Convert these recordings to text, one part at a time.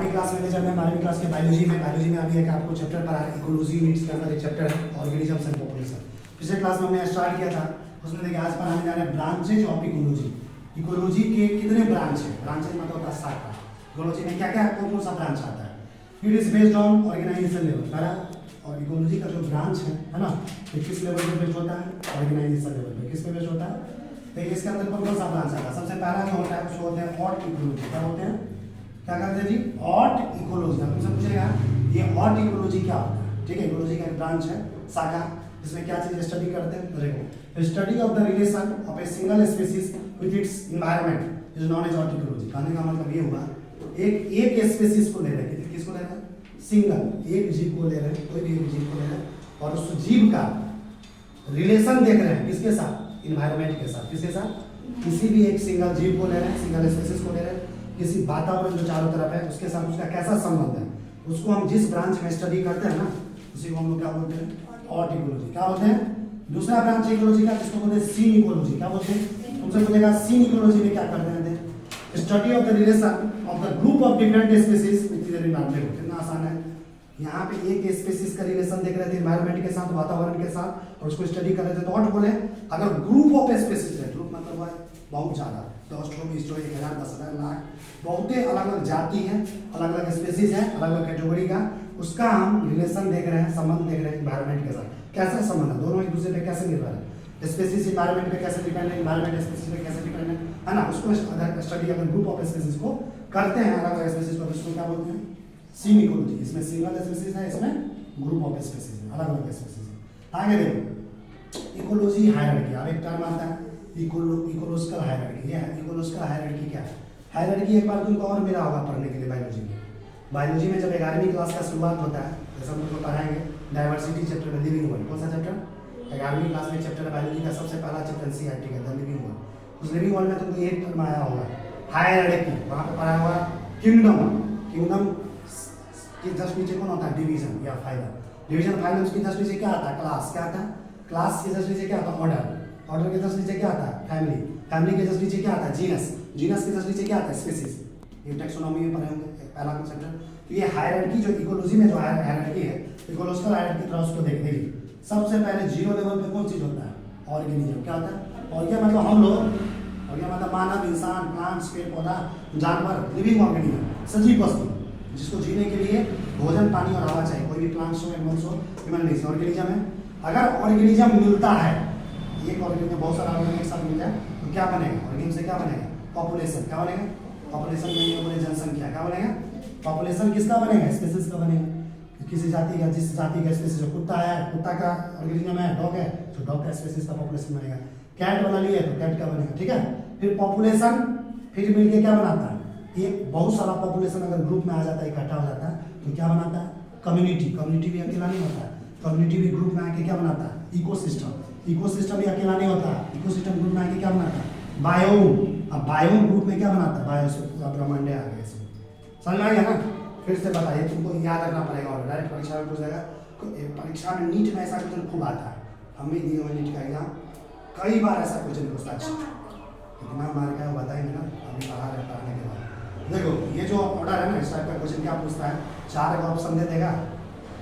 12वीं क्लास में जब मैं 12वीं क्लास के बायोलॉजी में अभी एक आपको चैप्टर पढ़ा है, इकोलॉजी यूनिट्स के अंदर एक चैप्टर है ऑर्गेनिजम्स एंड पॉपुलेशन। पिछले क्लास में हमने स्टार्ट किया था, उसमें देखिए आज पढ़ाने जा रहे हैं ब्रांचेज ऑफ इकोलॉजी। इकोलॉजी के कितने ब्रांच है? ब्रांचेज मतलब होता है शाखा। इकोलॉजी में क्या क्या कौन सा ब्रांच आता है? It is based on organisation level. पहला और इकोलॉजी का जो ब्रांच है ना, ये किस लेवल पे बेस्ड होता है? ऑर्गेनाइजेशन लेवल पे। किस पे बेस्ड होता है? देखिए इसके अंदर कौन सा ब्रांच आता है? सबसे पहला जो होता है उसको होते हैं ऑट इकोलॉजी। क्या होते हैं? क्या करते हैं जी? Ought ecology. अब तुमसे पूछेगा ये ऑट इकोलॉजी क्या होता है? ठीक है, इकोलॉजी का एक ब्रांच है, शाखा। इसमें क्या चीज स्टडी करते हैं? देखो, study of the relation of a single species with its environment is known as autecology. कहने का मतलब ये हुआ एक स्पीशीज को ले रहे हैं, किसको ले रहे हैं? सिंगल एक जीव को ले रहे हैं, कोई भी एक जीव को ले रहे हैं और उस जीव का रिलेशन देख रहे हैं किसके साथ? इन्वायरमेंट के साथ। किसके साथ? किसी भी एक सिंगल जीव को ले रहे हैं, सिंगल स्पीशीज को ले रहे हैं, किसी वातावरण जो चारों तरफ है उसके साथ उसका कैसा संबंध है, उसको हम जिस ब्रांच में स्टडी करते हैं ना, उसी को हम लोग क्या बोलते हैं? Autecology. क्या बोलते हैं? दूसरा ब्रांच इकोलॉजी का जिसको बोलते हैं सीन इकोलॉजी। क्या बोलते हैं? तुमसे पूछेगा सीन इकोलॉजी में क्या करते हैं? Study of the relation of the group of different species with their environment. कितना आसान है। यहाँ पे एक स्पीशीज का रिलेशन देख रहे थे एनवायरनमेंट के साथ, वातावरण के साथ, और उसको स्टडी कर रहे थे तो ऑट बोले। अगर ग्रुप ऑफ स्पीशीज है, ग्रुप मतलब हुआ बहुत ज्यादा, 10 20 1000 10,000 लाख, बहुत अलग अलग जाति है, अलग अलग स्पीशीज है, अलग अलग कैटेगरी का, उसका हम रिलेशन देख रहे हैं, संबंध देख रहे हैं एनवायरनमेंट के साथ। कैसा संबंध है? दोनों एक दूसरे पे कैसे निर्भर है? स्पीशीज एनवायरनमेंट पे कैसे डिपेंड है, एनवायरनमेंट स्पीशीज पे कैसे डिपेंड है ना। उसको अगर स्टडी अगर ग्रुप ऑफ स्पीशीज को करते हैं, अलग अलग स्पीशीज को, उसको क्या बोलते हैं? Synecology. इसमें सिंगल स्पीशीज है, इसमें ग्रुप ऑफ स्पीशीज है, अलग अलग स्पीशीज है। आगे देखो, इकोलॉजी हायरार्की। अब एक टर्म आता है इकोलॉजिकल हायरार्की। ये इकोलॉजिकल हायरार्की क्या है? हायरार्की एक बार तुमको और मिला होगा पढ़ने के लिए बायोलॉजी में। बायोलॉजी में जब 11वीं क्लास का शुरुआत होता है, जैसे हम लोग पढ़ाएंगे डाइवर्सिटी चैप्टर में, लिविंग वर्ल्ड। कौन सा चैप्टर? 11वीं क्लास में चैप्टर बायोलॉजी का सबसे पहला चैप्टर सीआरटी का द लिविंग वर्ल्ड। उस लिविंग वर्ल्ड में तुमको एक टर्म आया होगा हायरार्की। वहां पे पढ़ा हुआ किंगडम। किंगडम के जस्ट नीचे कौन होता है? डिवीजन या फाइलम। डिवीजन फाइलम के जस्ट नीचे क्या आता है? क्लास। क्या आता है? क्लास के जस्ट नीचे क्या आता है? ऑर्डर। ऑर्डर के जस्ट नीचे क्या आता है? फैमिली। फैमिली के जस्ट नीचे क्या आता है? जीनस। जीनस के जस्ट नीचे क्या आता है? स्पीशीज। ये टैक्सोनॉमी में पढ़े होंगे, पहला कॉन्सेप्ट। तो ये हायरार्की जो इकोलॉजी में जो हायरार्की है, इकोलॉजिकल हायरार्की थोड़ा उसको देख लीजिए। सबसे पहले जीरो लेवल पे कौन चीज होता है? ऑर्गेनिज्म। क्या होता है? ऑर्गेन मतलब हम लोग, ऑर्गेन मतलब मानव, इंसान, प्लांट्स, पेड़ पौधा, जानवर, लिविंग ऑर्गेनिज्म, सजीव वस्तु जिसको जीने के लिए भोजन, पानी और हवा चाहिए। कोई भी प्लांट्स हो, एनिमल्स हो, ह्यूमन बीइंग्स, ऑर्गेनिज्म है। अगर ऑर्गेनिज्म मिलता है, एक ऑर्गेनिज्म बहुत सारा ऑर्गेनिज्म एक साथ मिल जाए तो क्या बनेगा? ऑर्गेनिज्म से क्या बनेगा? पॉपुलेशन। क्या बनेगा? पॉपुलेशन में ये बोले जनसंख्या। क्या बनेगा? पॉपुलेशन किसका बनेगा? स्पीशीज का बनेगा। किसी जाति का, जिस जाति का स्पीशीज जो कुत्ता है, कुत्ता का ऑर्गेनिज्म है, डॉग है तो डॉग का स्पीशीज का पॉपुलेशन बनेगा। कैट बना लिए तो कैट का बनेगा। ठीक है, फिर पॉपुलेशन फिर मिलके क्या बनाता है? एक बहुत सारा पॉपुलेशन अगर ग्रुप में आ जाता है, इकट्ठा हो जाता है तो क्या बनाता है? कम्युनिटी। कम्युनिटी भी अकेला नहीं होता है, कम्युनिटी भी ग्रुप में आके क्या बनाता है? इकोसिस्टम। इकोसिस्टम भी अकेला नहीं होता है, इकोसिस्टम ग्रुप में आके क्या बनाता है? बायोम। अब बायोम ग्रुप में क्या बनाता है? बायो से पूरा ब्रह्मांड आ गया इसमें। समझ में आ गया ना? फिर से बताइए, तुमको याद रखना पड़ेगा और डायरेक्ट परीक्षा में पूछ जाएगा। परीक्षा में नीट में ऐसा क्वेश्चन खूब आता है, हम भी दिए हुए नीट का एग्जाम, कई बार ऐसा क्वेश्चन पूछता है। कितना मार्क है वो बताएंगे ना अभी पढ़ाने के बाद। देखो ये जो ऑर्डर है ना, इस टाइप का क्वेश्चन क्या पूछता है? 4 का ऑप्शन दे देगा,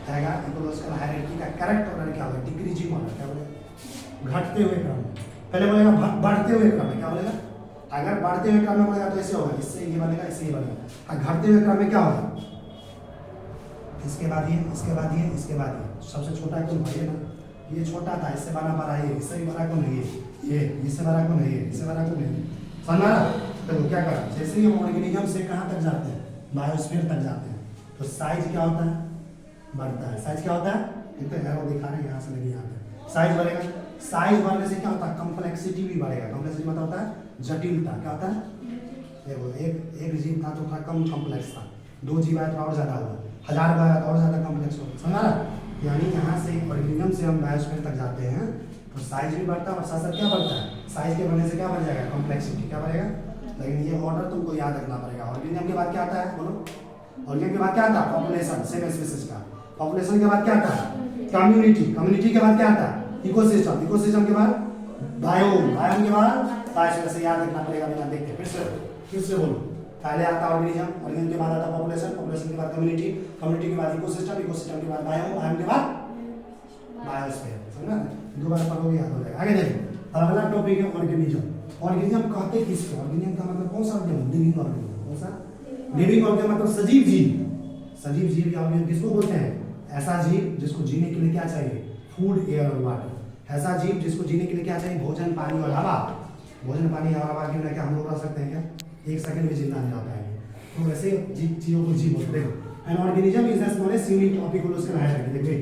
कहेगा इकोलॉजिकल हायरार्की का करेक्ट ऑर्डर क्या होगा? Decreasing order. क्या बोलेगा? घटते हुए क्रम में। पहले बोलेगा बढ़ते हुए क्रम में। क्या बोलेगा? अगर बढ़ते हुए क्रम में बोलेगा तो ऐसे होगा, इससे ये बनेगा, इससे ये बनेगा। और घटते हुए क्रम में क्या होगा? इसके बाद ये, इसके बाद ये, इसके बाद ये। सबसे छोटा कौन भाई है ना? ये छोटा था, इससे बड़ा बड़ा है, इससे भी बड़ा कौन है? ये इससे बड़ा कौन है? ये इससे बड़ा कौन है? समझ रहा? तो क्या करा? जैसे ही हम ऑर्गेनिज्म से कहाँ तक जाते हैं? बायोस्फीयर तक जाते हैं, तो साइज क्या होता है? बढ़ता है। साइज क्या होता है? एक तो एरो दिखा रहे हैं यहाँ से लेके यहाँ तक, साइज बढ़ेगा। साइज बढ़ने से क्या होता है? कम्प्लेक्सिटी भी बढ़ेगा। कम्प्लेक्सिटी मतलब होता है जटिलता। क्या होता है? देखो एक जीव था तो थोड़ा कम कॉम्प्लेक्स था, 2 जीव आया तो और ज्यादा हुआ, 1000 आया तो और ज्यादा कॉम्प्लेक्स होगा। समझ रहा? यानी यहाँ से ऑर्गेनिज्म से हम बायोस्फीयर तक जाते हैं तो साइज भी बढ़ता है और साथ साथ क्या बढ़ता है? साइज के बढ़ने से क्या बढ़ जाएगा? कॉम्प्लेक्सिटी। क्या बढ़ेगा? लेकिन ये ऑर्डर तुमको याद रखना पड़ेगा। ऑर्गेनिज्म के बाद क्या आता है? बोलो। ऑर्गेनिज्म के बाद क्या आता है? पॉपुलेशन, सेम स्पीशीज का। पॉपुलेशन के बाद क्या आता है? कम्युनिटी। कम्युनिटी के बाद क्या आता है? इकोसिस्टम। इकोसिस्टम के बाद बायोम। बायोम के बाद बायोस्फीयर। से याद रखना पड़ेगा बिना देख के। फिर से बोलो। पहले आता ऑर्गेनिज्म, ऑर्गेनिज्म के बाद आता पॉपुलेशन, पॉपुलेशन के बाद कम्युनिटी, कम्युनिटी के बाद इकोसिस्टम, इकोसिस्टम के बाद बायोम, बायोम के बाद बायोस्फीयर। समझा? दोबारा पढ़ोगे याद हो जाएगा। आगे देखो अगला टॉपिक है ऑर्गेनिज्म। ऑर्गेनिज्म कहते किसको? ऑर्गेनिज्म का मतलब कौन सा ऑर्गेनिज्म? Living organism. कौन सा? लिविंग ऑर्गेनिज्म मतलब सजीव जीव। सजीव जीव या ऑर्गेनिज्म किसको बोलते हैं? ऐसा जीव जिसको जीने के लिए क्या चाहिए? फूड, एयर और वाटर। ऐसा जीव जिसको जीने के लिए क्या चाहिए? भोजन, पानी और हवा। भोजन, पानी और हवा के बिना क्या हम लोग रह सकते हैं क्या? एक सेकंड में जिंदा नहीं रह पाएंगे। तो वैसे चीजों को जीव बोलते हैं। An organism is as known as unit of ecological hierarchy. देखिए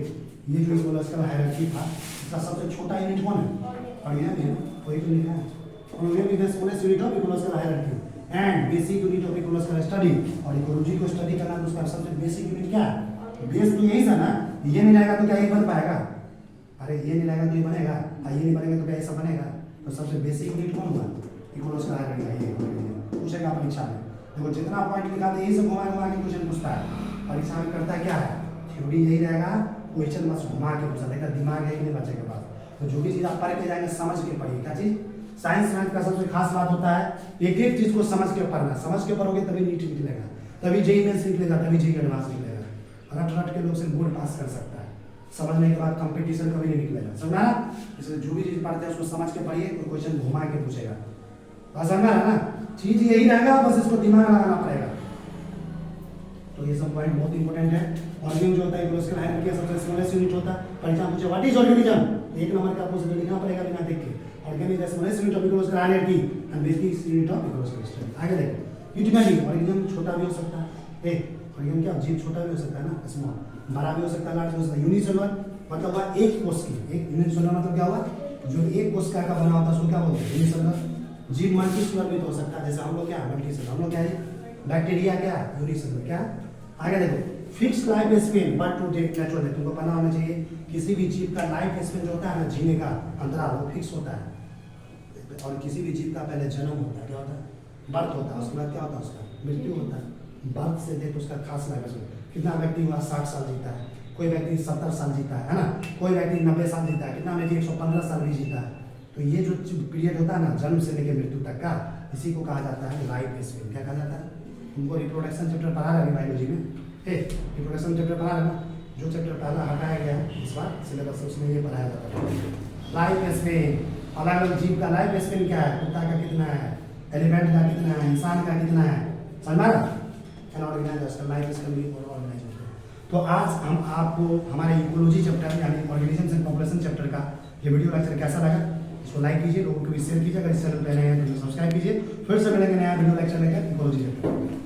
ये जो इकोलॉजिकल हायरार्की था इसका सबसे छोटा यूनिट कौन है? ऑर्गेनिज्म। वही तो लिखा है। Organism is as known as unit of ecological hierarchy and basic unit of ecological study. और इकोलॉजी को स्टडी करना तो उसका सबसे बेसिक यूनिट क्या है? बेस तो यही था ना। ये नहीं रहेगा तो क्या ये बन पाएगा? अरे ये नहीं रहेगा तो ये बनेगा, और ये नहीं बनेगा तो क्या ऐसा बनेगा? तो सबसे बेसिक यूनिट कौन हुआ? Ecological hierarchy. पूछेगा परीक्षा में। देखो जितना पॉइंट निकालते यही सब घुमा घुमा के क्वेश्चन पूछता है। परीक्षा में करता क्या है? थ्योरी यही रहेगा, क्वेश्चन बस घुमा के पूछा रहेगा। दिमाग है कि नहीं बच्चे के पास? तो जो भी चीज आप पढ़ के जाएंगे समझ के पढ़िए। क्या चीज? साइंस मैथ का सबसे खास बात होता है एक एक चीज को समझ के पढ़ना। समझ के पढ़ोगे तभी नीट निकलेगा, तभी जेईई मेंस निकलेगा, तभी जेईई एडवांस निकलेगा। रट रट के लोग सिर्फ बोर्ड पास कर सकता है, समझने के बाद कंपटीशन कभी नहीं निकलेगा। समझा ना? इसलिए जो भी चीज पढ़ते हैं उसको समझ के पढ़िए, कोई क्वेश्चन घुमा के पूछेगा। बस समझा ना? चीज यही रहेगा, बस इसको दिमाग लगाना पड़ेगा। तो ये सब पॉइंट बहुत इंपॉर्टेंट है। ऑर्गेनिज्म जो होता है इकोलॉजिकल हायरार्की का सबसे स्मॉलेस्ट यूनिट होता है। परीक्षा पूछे व्हाट इज ऑर्गेनिज्म, एक नंबर का आपको लिखना पड़ेगा बिना देख के। Organism is smallest unit of ecological hierarchy and basic unit of ecological study. आगे देखो यूटिलिटी। ऑर्गेनिज्म छोटा भी हो सकता है। ऑर्गेनिज्म क्या? जीव छोटा भी हो सकता है ना, स्मॉल। बड़ा भी हो सकता है, लार्ज भी हो सकता है। यूनिसेलुलर मतलब हुआ एक कोश की। एक यूनिसेलुलर मतलब क्या हुआ? जो एक कोश का बना होता है उसको क्या बोलते हैं? यूनिसेलुलर। जीव मल्टीसेलुलर भी तो हो सकता है, जैसे हम लोग क्या मल्टीसेलुलर। हम लोग क्या है? बैक्टीरिया क्या? यूनिसेलुलर। क्या? आगे देखो fix life span but to take natural है। तुमको पता होना चाहिए किसी भी जीव का लाइफ स्पेन जो होता है ना, जीने का अंतराल, वो फिक्स होता है। और किसी भी जीव का पहले जन्म होता है, क्या होता है? बर्थ होता है। उसके बाद क्या होता है? उसका मृत्यु होता है। बर्थ से देख उसका खास लाइफ स्पेन। कितना व्यक्ति हुआ 60 साल जीता है, कोई व्यक्ति 70 साल जीता है ना, कोई व्यक्ति 90 साल जीता है, कितना व्यक्ति 115 साल भी जीता है। तो ये जो पीरियड होता है ना, जन्म से लेकर मृत्यु तक का, इसी को कहा जाता है लाइफ स्पेन। क्या कहा जाता है? तुमको रिप्रोडक्शन चैप्टर पढ़ा रहा है बायोलॉजी में। रिप्रोडक्शन चैप्टर पढ़ा है ना, जो चैप्टर पहला हटाया गया है इस बार सिलेबस से, उसमें ये पढ़ाया जाता है लाइफ स्पेन। अलग अलग जीव का लाइफ स्पेन क्या है? कुत्ता का कितना है, एलिफेंट का कितना है, इंसान का कितना है, समझा? ऑर्गेनाइज लाइफ स्पेन भी ऑर्गेनाइज होता है। तो आज हम आपको हमारे इकोलॉजी चैप्टर यानी ऑर्गेनिज्म एंड पॉपुलेशन चैप्टर का ये वीडियो लेक्चर कैसा लगा? इसको लाइक कीजिए, लोगों को भी शेयर कीजिए। अगर इस चैनल पर नए हैं तो सब्सक्राइब कीजिए। फिर से मिलेंगे नया वीडियो लेक्चर लेकर इकोलॉजी चैप्टर।